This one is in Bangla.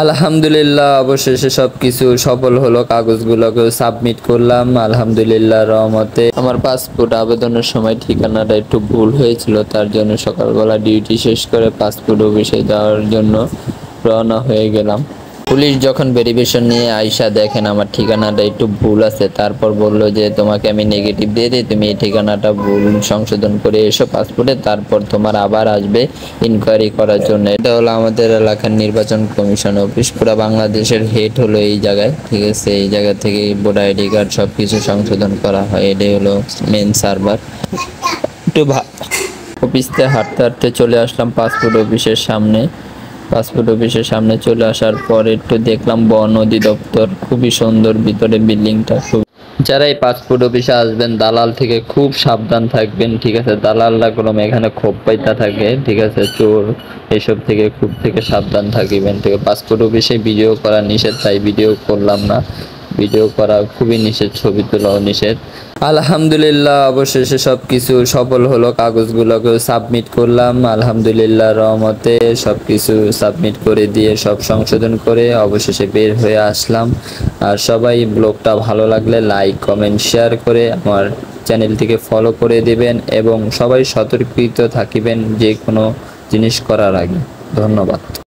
আলহামদুলিল্লাহ, অবশেষে সবকিছু সফল হলো। কাগজগুলোকে সাবমিট করলাম। আলহামদুলিল্লাহ রহমতে আমার পাসপোর্ট আবেদনের সময় ঠিকানাটা একটু ভুল হয়েছিল, তার জন্য সকালবেলা ডিউটি শেষ করে পাসপোর্ট অফিসে যাওয়ার জন্য রওনা হয়ে গেলাম। পুলিশ যখন ভেরিফিকেশন নিয়ে আইসা দেখেন আমার ঠিকানাটা একটু ভুল আছে, তারপর বললো যে তোমাকে আমি নেগেটিভ দিয়ে দিই, তুমি এই ঠিকানাটা ভুল সংশোধন করে এসো পাসপোর্টে, তারপর তোমার আবার আসবে ইনকোয়ারি করার জন্য। এটা হলো আমাদের এলাকার নির্বাচন কমিশন অফিস, পুরো বাংলাদেশের হেড হলো এই জায়গায়, ঠিক আছে। এই জায়গা থেকে ভোটার আইডি কার্ড সব কিছু সংশোধন করা হয়। এটাই হলো মেন সার্ভার। একটু অফিসতে হাঁটতে হাঁটতে চলে আসলাম পাসপোর্ট অফিসের সামনে। পাসপোর্ট অফিসের সামনে চলে আসার পর একটু দেখলাম বন অধিদপ্তর, খুবই সুন্দর ভিতরে বিল্ডিংটা। যারা এই পাসপোর্ট অফিসে আসবেন দালাল থেকে খুব সাবধান থাকবেন, ঠিক আছে। দালালরা কোনো এখানে ক্ষোভ পাইতা থাকে, ঠিক আছে, চোর এসব থেকে খুব সাবধান থাকিবেন, ঠিক আছে। পাসপোর্ট অফিসে ভিডিও করা নিষেধ, তাই ভিডিও করলাম না। ভিডিও করা খুবই নিষেধ, ছবি তোলাও নিষেধ। আলহামদুলিল্লাহ, অবশেষে সবকিছু সফল হলো। কাগজগুলোকে সাবমিট করলাম। আলহামদুলিল্লাহ রহমতে সবকিছু সাবমিট করে দিয়ে সব সংশোধন করে অবশেষে বের হয়ে আসলাম। আর সবাই ব্লগটা ভালো লাগলে লাইক কমেন্ট শেয়ার করে আমার চ্যানেলটিকে ফলো করে দিবেন এবং সবাই সতর্কিত থাকিবেন যে কোনো জিনিস করার আগে। ধন্যবাদ।